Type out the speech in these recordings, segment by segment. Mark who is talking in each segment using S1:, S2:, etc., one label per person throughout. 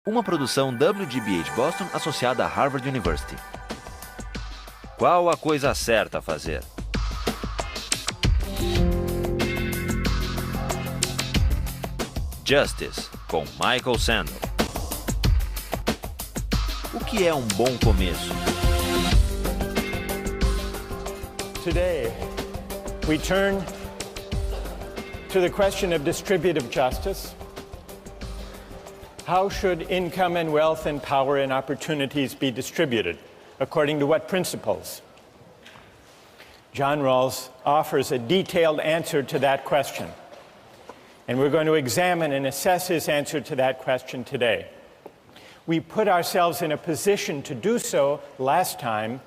S1: Uma produção WGBH Boston associada a Harvard University. Qual a coisa certa a fazer? Justice, com Michael Sandel. O que é um bom começo?
S2: Today, we turn to the question of distributive justice. How should income and wealth and power and opportunities be distributed? According to what principles? John Rawls offers a detailed answer to that question. And we're going to examine and assess his answer to that question today. We put ourselves in a position to do so last time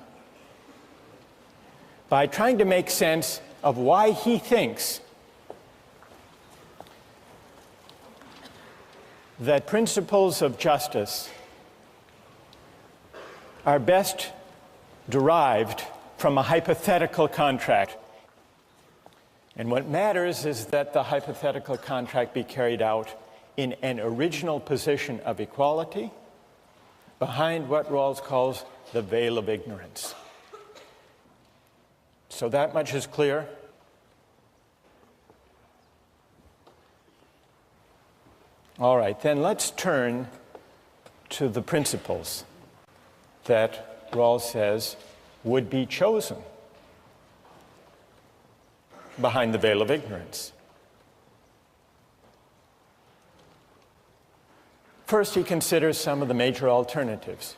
S2: by trying to make sense of why he thinks that principles of justice are best derived from a hypothetical contract. And what matters is that the hypothetical contract be carried out in an original position of equality behind what Rawls calls the veil of ignorance. So that much is clear. All right, then let's turn to the principles that Rawls says would be chosen behind the veil of ignorance. First, he considers some of the major alternatives.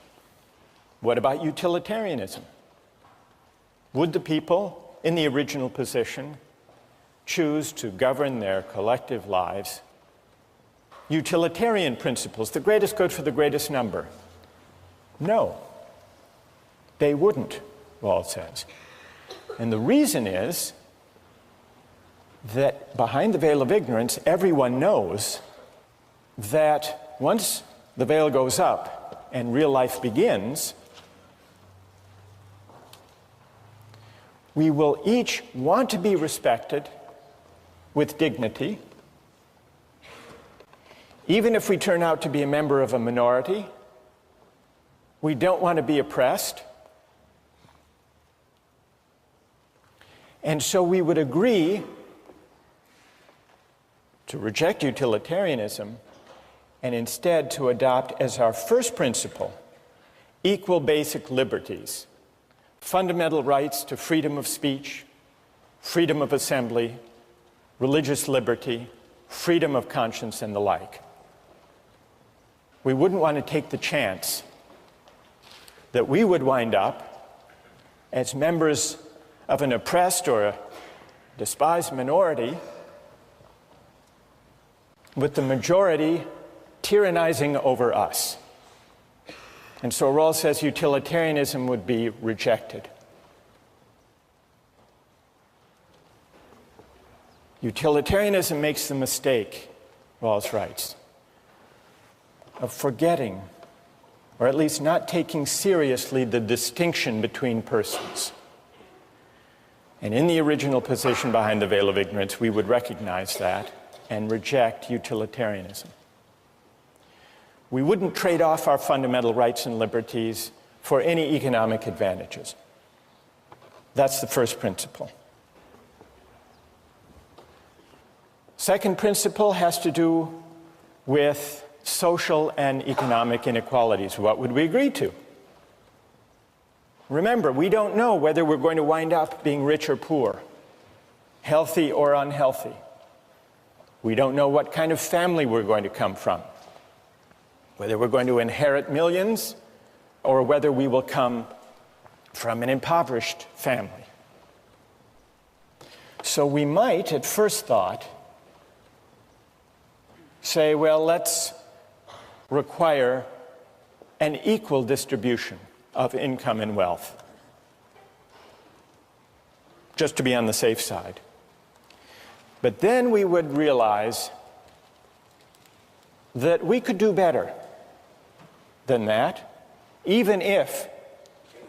S2: What about utilitarianism? Would the people in the original position choose to govern their collective lives? Utilitarian principles, the greatest good for the greatest number. No, they wouldn't, Rawls says. And the reason is that behind the veil of ignorance, everyone knows that once the veil goes up and real life begins, we will each want to be respected with dignity. Even if we turn out to be a member of a minority, we don't want to be oppressed. And so we would agree to reject utilitarianism and instead to adopt as our first principle equal basic liberties, fundamental rights to freedom of speech, freedom of assembly, religious liberty, freedom of conscience, and the like. We wouldn't want to take the chance that we would wind up as members of an oppressed or a despised minority with the majority tyrannizing over us. And so Rawls says utilitarianism would be rejected. Utilitarianism makes the mistake, Rawls writes, of forgetting, or at least not taking seriously, the distinction between persons. And in the original position behind the veil of ignorance, we would recognize that and reject utilitarianism. We wouldn't trade off our fundamental rights and liberties for any economic advantages. That's the first principle. Second principle has to do with social and economic inequalities. What would we agree to? Remember, we don't know whether we're going to wind up being rich or poor, healthy or unhealthy. We don't know what kind of family we're going to come from, whether we're going to inherit millions or whether we will come from an impoverished family. So we might, at first thought, say, well, let's require an equal distribution of income and wealth, just to be on the safe side. But then we would realize that we could do better than that, even if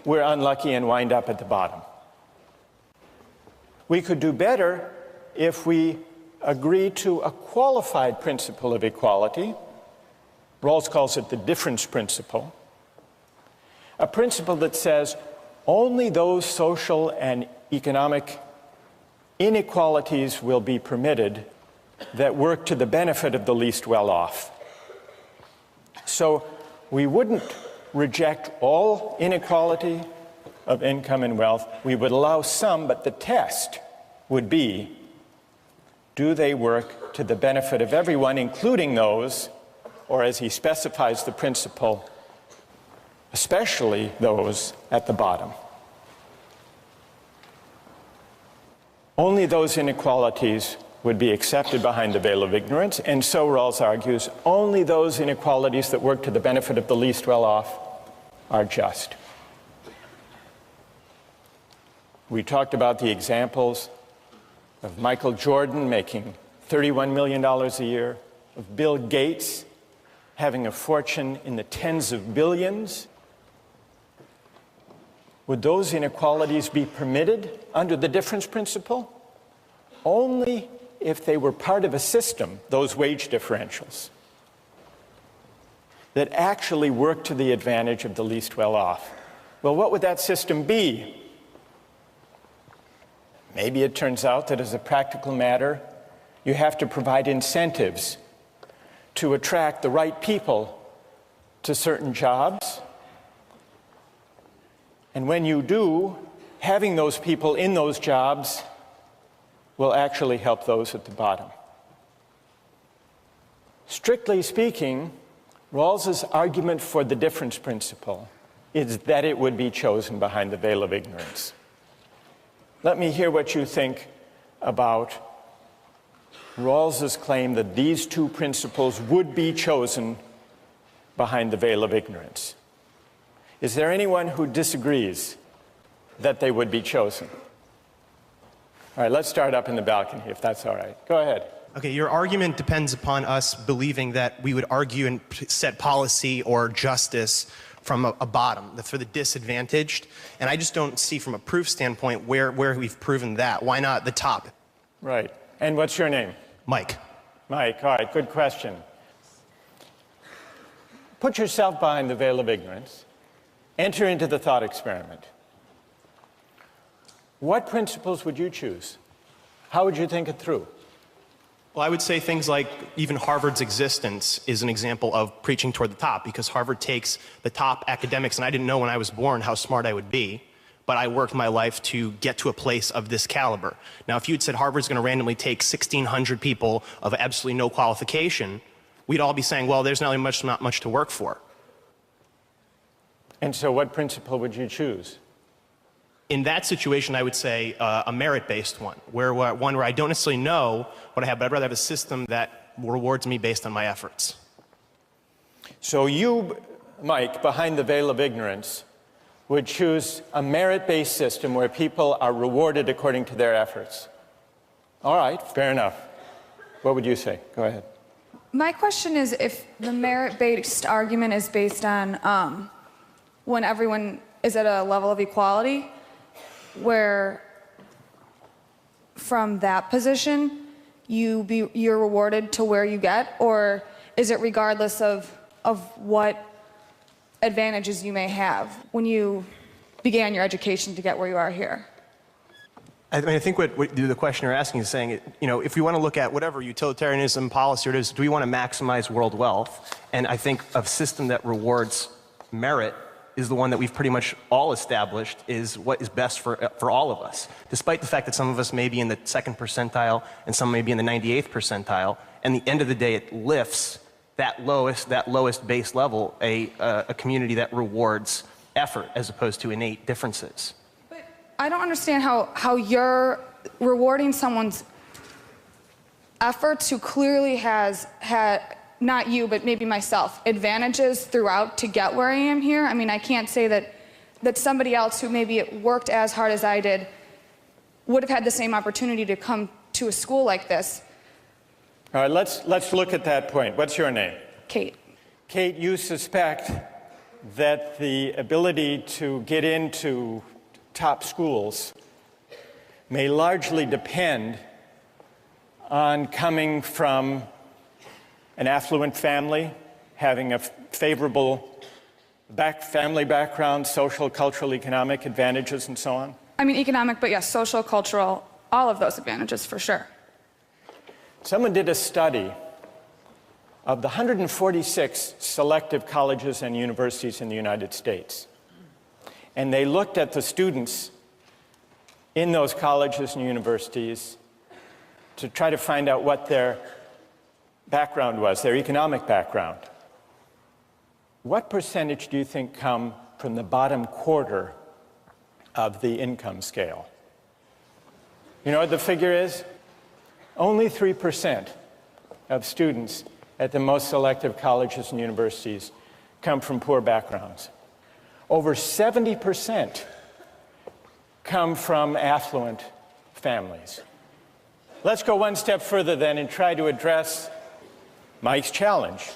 S2: we're unlucky and wind up at the bottom. We could do better if we agree to a qualified principle of equality Rawls calls it the difference principle, a principle that says only those social and economic inequalities will be permitted that work to the benefit of the least well-off. So we wouldn't reject all inequality of income and wealth. We would allow some, but the test would be, do they work to the benefit of everyone, including those, or as he specifies the principle, especially those at the bottom. Only those inequalities would be accepted behind the veil of ignorance, and so Rawls argues, only those inequalities that work to the benefit of the least well-off are just. We talked about the examples of Michael Jordan making $31 million a year, of Bill Gates having a fortune in the tens of billions. Would those inequalities be permitted under the difference principle? Only if they were part of a system, those wage differentials, that actually work to the advantage of the least well-off. Well, what would that system be? Maybe it turns out that as a practical matter, you have to provide incentives to attract the right people to certain jobs. And when you do, having those people in those jobs will actually help those at the bottom. Strictly speaking, Rawls's argument for the difference principle is that it would be chosen behind the veil of ignorance. Let me hear what you think about Rawls's claim that these two principles would be chosen behind the veil of ignorance. Is there anyone who disagrees that they would be chosen? All right, let's start up in the balcony, if that's all right. Go ahead.
S3: Okay, your argument depends upon us believing that we would argue and set policy or justice from a bottom, for the disadvantaged. And I just don't see from a proof standpoint where we've proven that. Why not the top?
S2: Right. And what's your name?
S3: Mike.
S2: Mike, all right, good question. Put yourself behind the veil of ignorance. Enter into the thought experiment. What principles would you choose? How would you think it through?
S3: Well, I would say things like even Harvard's existence is an example of preaching toward the top, because Harvard takes the top academics, and I didn't know when I was born how smart I would be, but I worked my life to get to a place of this caliber. Now, if you'd said Harvard's going to randomly take 1,600 people of absolutely no qualification, we'd all be saying, well, there's not much to work for.
S2: And so what principle would you choose?
S3: In that situation, I would say a merit-based one, where I don't necessarily know what I have, but I'd rather have a system that rewards me based on my efforts.
S2: So you, Mike, behind the veil of ignorance, would choose a merit-based system where people are rewarded according to their efforts. All right, fair enough. What would you say? Go ahead.
S4: My question is, if the merit-based argument is based on when everyone is at a level of equality, where from that position you're rewarded to where you get, or is it regardless of what advantages you may have when you began your education to get where you are here?
S3: I mean, I think what the question you're asking is saying, you know, if we want to look at whatever utilitarianism policy it is, do we want to maximize world wealth? And I think a system that rewards merit is the one that we've pretty much all established is what is best for all of us, despite the fact that some of us may be in the 2nd percentile and some may be in the 98th percentile. And at the end of the day, it lifts that lowest base level, a community that rewards effort as opposed to innate differences.
S4: But I don't understand how you're rewarding someone's efforts who clearly has had, not you, but maybe myself, advantages throughout to get where I am here. I mean, I can't say that somebody else who maybe worked as hard as I did would have had the same opportunity to come to a school like this.
S2: All right, let's look at that point. What's your name?
S4: Kate.
S2: Kate, you suspect that the ability to get into top schools may largely depend on coming from an affluent family, having a favorable family background, social, cultural, economic advantages, and so on?
S4: I mean, economic, but yes, social, cultural, all of those advantages for sure.
S2: Someone did a study of the 146 selective colleges and universities in the United States. And they looked at the students in those colleges and universities to try to find out what their background was, their economic background. What percentage do you think come from the bottom quarter of the income scale? You know what the figure is? Only 3% of students at the most selective colleges and universities come from poor backgrounds. Over 70% come from affluent families. Let's go one step further then and try to address Mike's challenge.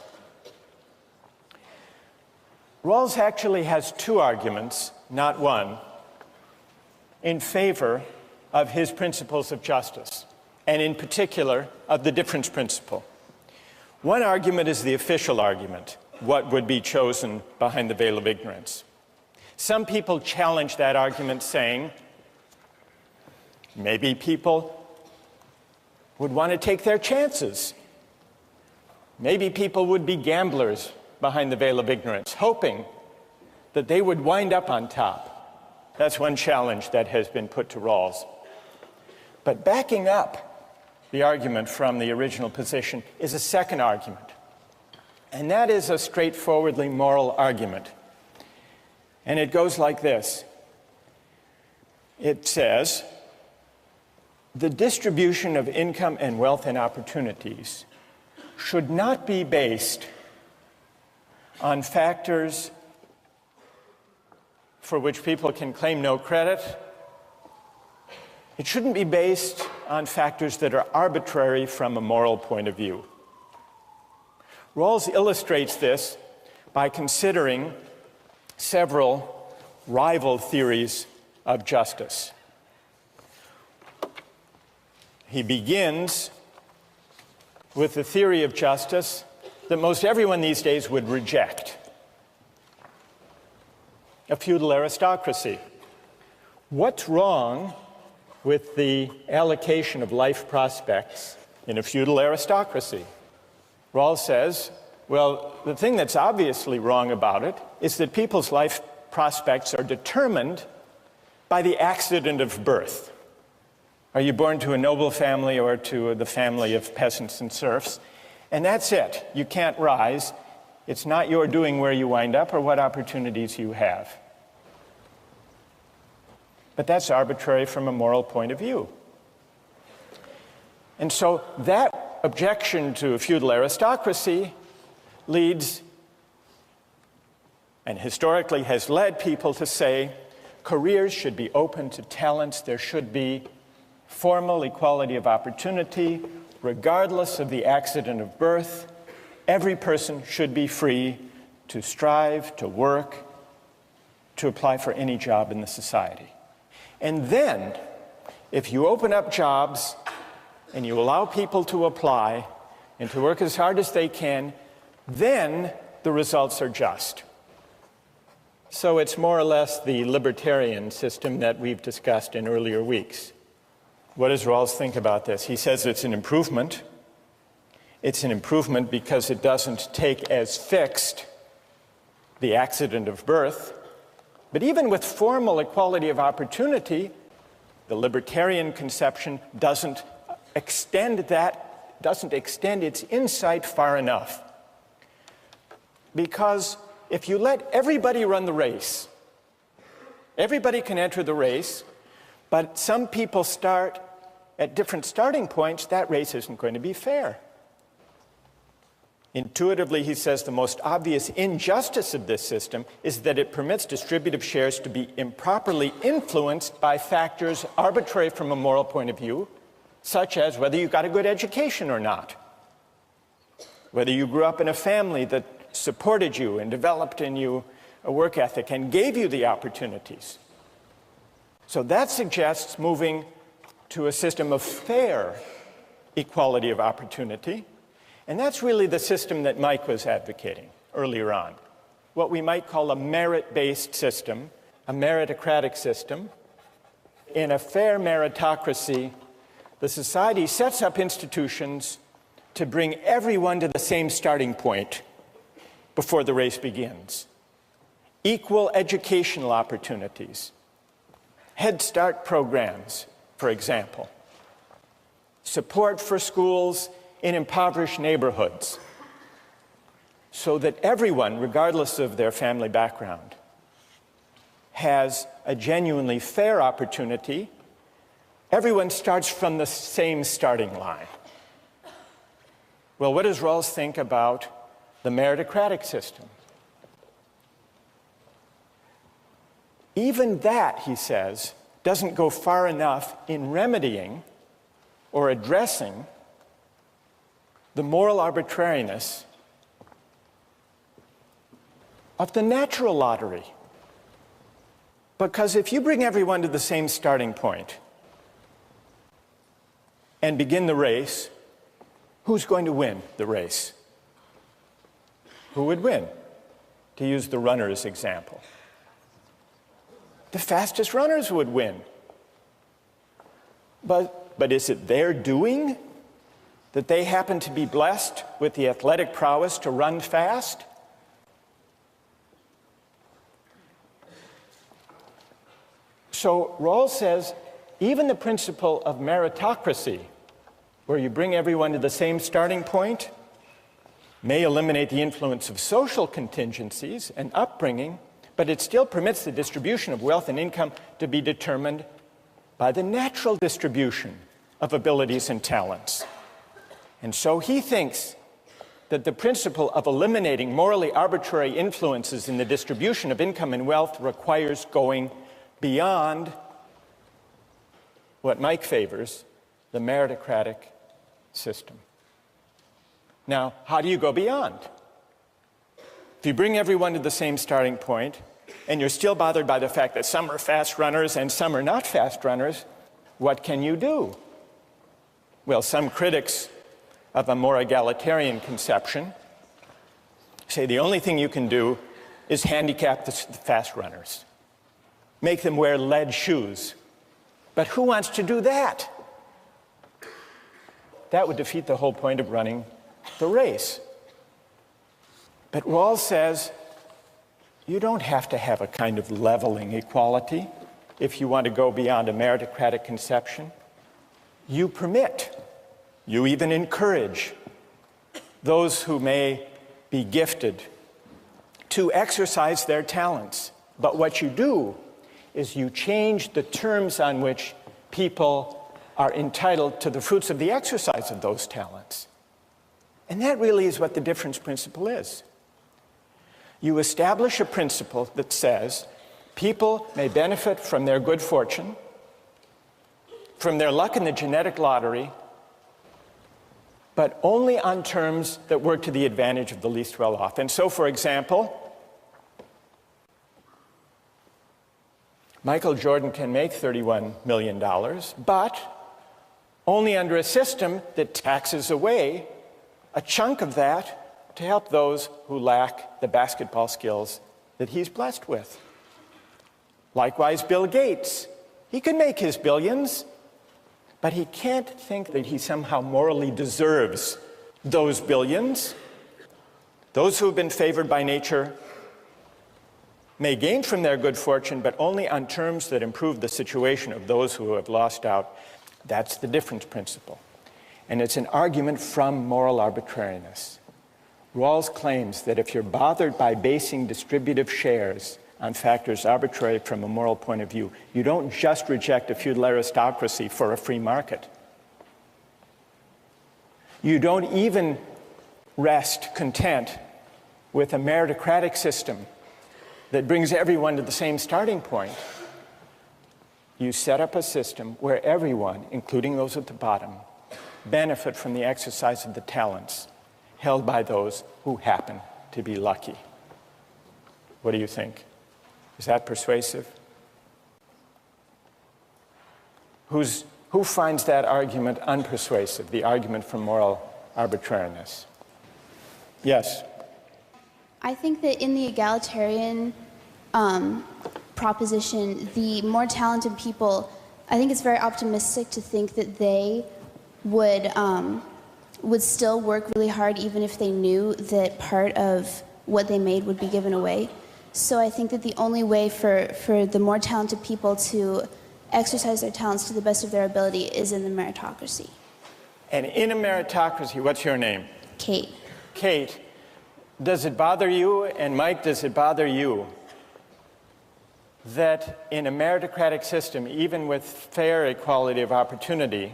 S2: Rawls actually has two arguments, not one, in favor of his principles of justice, and in particular of the difference principle. One argument is the official argument, what would be chosen behind the veil of ignorance. Some people challenge that argument, saying maybe people would want to take their chances. Maybe people would be gamblers behind the veil of ignorance, hoping that they would wind up on top. That's one challenge that has been put to Rawls. But backing up the argument from the original position is a second argument. And that is a straightforwardly moral argument. And it goes like this. It says, the distribution of income and wealth and opportunities should not be based on factors for which people can claim no credit. It shouldn't be based on factors that are arbitrary from a moral point of view. Rawls illustrates this by considering several rival theories of justice. He begins with the theory of justice that most everyone these days would reject: a feudal aristocracy. What's wrong with the allocation of life prospects in a feudal aristocracy? Rawls says, well, the thing that's obviously wrong about it is that people's life prospects are determined by the accident of birth. Are you born to a noble family or to the family of peasants and serfs? And that's it. You can't rise. It's not your doing where you wind up or what opportunities you have. But that's arbitrary from a moral point of view. And so that objection to a feudal aristocracy leads, and historically has led people to say, careers should be open to talents. There should be formal equality of opportunity, regardless of the accident of birth. Every person should be free to strive, to work, to apply for any job in the society. And then, if you open up jobs and you allow people to apply and to work as hard as they can, then the results are just. So it's more or less the libertarian system that we've discussed in earlier weeks. What does Rawls think about this? He says it's an improvement. It's an improvement because it doesn't take as fixed the accident of birth. But even with formal equality of opportunity, the libertarian conception doesn't extend its insight far enough. Because if you let everybody run the race, everybody can enter the race, but some people start at different starting points, that race isn't going to be fair. Intuitively, he says, the most obvious injustice of this system is that it permits distributive shares to be improperly influenced by factors arbitrary from a moral point of view, such as whether you got a good education or not, whether you grew up in a family that supported you and developed in you a work ethic and gave you the opportunities. So that suggests moving to a system of fair equality of opportunity. And that's really the system that Mike was advocating earlier on, what we might call a merit-based system, a meritocratic system. In a fair meritocracy, the society sets up institutions to bring everyone to the same starting point before the race begins. Equal educational opportunities, Head Start programs, for example, support for schools in impoverished neighborhoods, so that everyone, regardless of their family background, has a genuinely fair opportunity. Everyone starts from the same starting line. Well, what does Rawls think about the meritocratic system? Even that, he says, doesn't go far enough in remedying or addressing the moral arbitrariness of the natural lottery. Because if you bring everyone to the same starting point and begin the race, who's going to win the race? Who would win? To use the runners example. The fastest runners would win. But is it their doing that they happen to be blessed with the athletic prowess to run fast? So Rawls says even the principle of meritocracy, where you bring everyone to the same starting point, may eliminate the influence of social contingencies and upbringing, but it still permits the distribution of wealth and income to be determined by the natural distribution of abilities and talents. And so he thinks that the principle of eliminating morally arbitrary influences in the distribution of income and wealth requires going beyond what Mike favors, the meritocratic system. Now, how do you go beyond? If you bring everyone to the same starting point, and you're still bothered by the fact that some are fast runners and some are not fast runners, what can you do? Well, some critics of a more egalitarian conception say the only thing you can do is handicap the fast runners. Make them wear lead shoes. But who wants to do that? That would defeat the whole point of running the race. But Rawls says you don't have to have a kind of leveling equality if you want to go beyond a meritocratic conception. You permit, you even encourage those who may be gifted to exercise their talents. But what you do is you change the terms on which people are entitled to the fruits of the exercise of those talents. And that really is what the difference principle is. You establish a principle that says people may benefit from their good fortune, from their luck in the genetic lottery, but only on terms that work to the advantage of the least well-off. And so, for example, Michael Jordan can make $31 million, but only under a system that taxes away a chunk of that to help those who lack the basketball skills that he's blessed with. Likewise, Bill Gates. He can make his billions, but he can't think that he somehow morally deserves those billions. Those who have been favored by nature may gain from their good fortune, but only on terms that improve the situation of those who have lost out. That's the difference principle. And it's an argument from moral arbitrariness. Rawls claims that if you're bothered by basing distributive shares on factors arbitrary from a moral point of view, you don't just reject a feudal aristocracy for a free market. You don't even rest content with a meritocratic system that brings everyone to the same starting point. You set up a system where everyone, including those at the bottom, benefit from the exercise of the talents held by those who happen to be lucky. What do you think? Is that persuasive? Who finds that argument unpersuasive, the argument from moral arbitrariness? Yes.
S5: I think that in the egalitarian proposition, the more talented people, I think it's very optimistic to think that they would still work really hard even if they knew that part of what they made would be given away. So I think that the only way for the more talented people to exercise their talents to the best of their ability is in the meritocracy.
S2: And in a meritocracy, what's your name?
S5: Kate.
S2: Kate, does it bother you, and Mike, does it bother you that in a meritocratic system, even with fair equality of opportunity,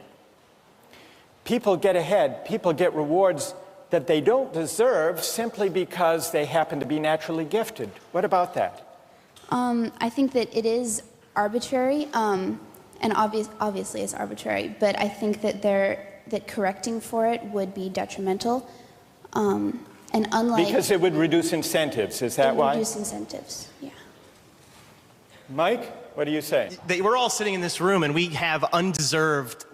S2: people get ahead, people get rewards that they don't deserve simply because they happen to be naturally gifted? What about that?
S5: I think that it is arbitrary, and obviously it's arbitrary, but I think that that correcting for it would be detrimental. And unlike...
S2: Because it would reduce incentives, is that why?
S5: It would reduce incentives, yeah.
S2: Mike, what do you say?
S3: We're all sitting in this room and we have undeserved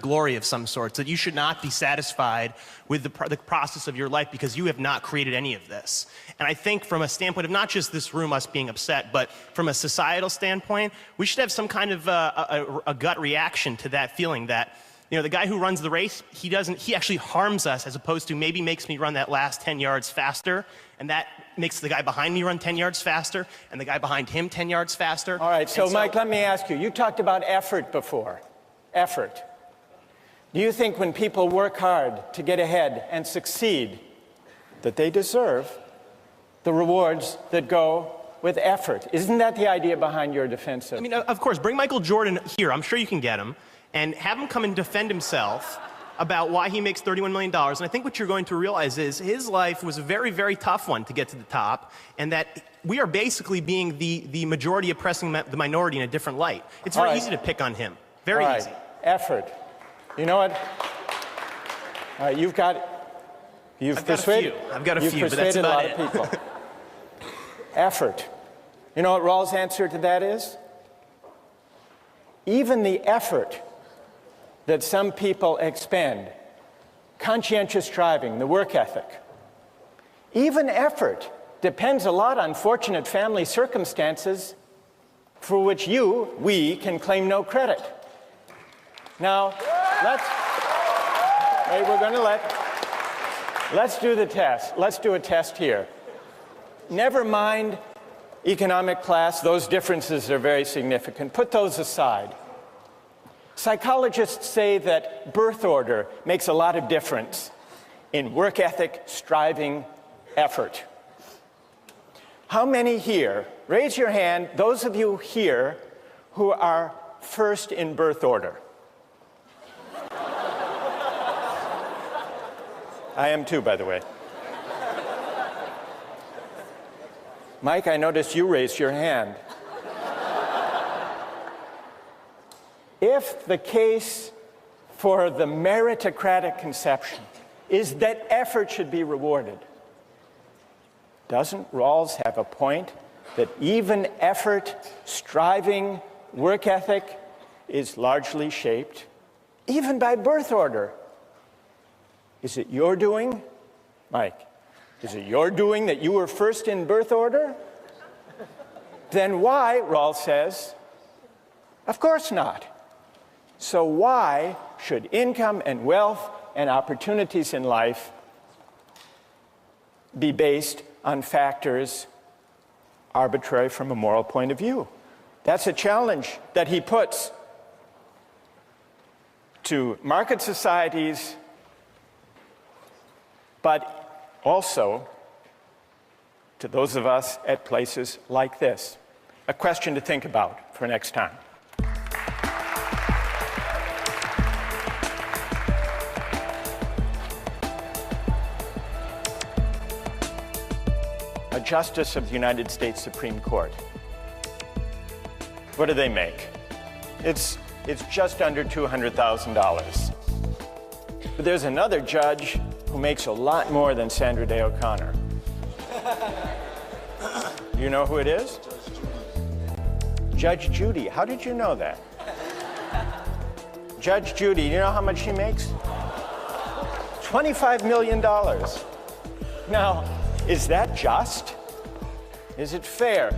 S3: glory of some sort, that you should not be satisfied with the process of your life because you have not created any of this. And I think from a standpoint of not just this room, us being upset, but from a societal standpoint, we should have some kind of a gut reaction to that feeling that, you know, the guy who runs the race, he actually harms us as opposed to maybe makes me run that last 10 yards faster, and that makes the guy behind me run 10 yards faster, and the guy behind him 10 yards faster.
S2: All right, so Mike, let me ask you, you talked about effort before. Effort. Do you think when people work hard to get ahead and succeed, that they deserve the rewards that go with effort? Isn't that the idea behind your defense of...
S3: I mean, of course, bring Michael Jordan here, I'm sure you can get him, and have him come and defend himself about why he makes $31 million. And I think what you're going to realize is his life was a very, very tough one to get to the top, and that we are basically being the majority oppressing the minority in a different light. It's very easy to pick on him. Very easy.
S2: Effort. You know what? You've persuaded
S3: but that's
S2: a lot
S3: about
S2: of people. Effort. You know what Rawls' answer to that is? Even the effort that some people expend, conscientious striving, the work ethic, even effort depends a lot on fortunate family circumstances for which we can claim no credit. Now, let's do the test. Let's do a test here. Never mind economic class, those differences are very significant. Put those aside. Psychologists say that birth order makes a lot of difference in work ethic, striving, effort. How many here, raise your hand, those of you here who are first in birth order? I am too, by the way. Mike, I noticed you raised your hand. If the case for the meritocratic conception is that effort should be rewarded, doesn't Rawls have a point that even effort, striving, work ethic is largely shaped even by birth order? Is it your doing, Mike? Is it your doing that you were first in birth order? Then why, Rawls says, of course not. So why should income and wealth and opportunities in life be based on factors arbitrary from a moral point of view? That's a challenge that he puts to market societies, but also to those of us at places like this. A question to think about for next time. A justice of the United States Supreme Court. What do they make? It's just under $200,000. But there's another judge who makes a lot more than Sandra Day O'Connor. You know who it is? Judge Judy. How did you know that? Judge Judy, you know how much she makes? $25 million. Now, is that just? Is it fair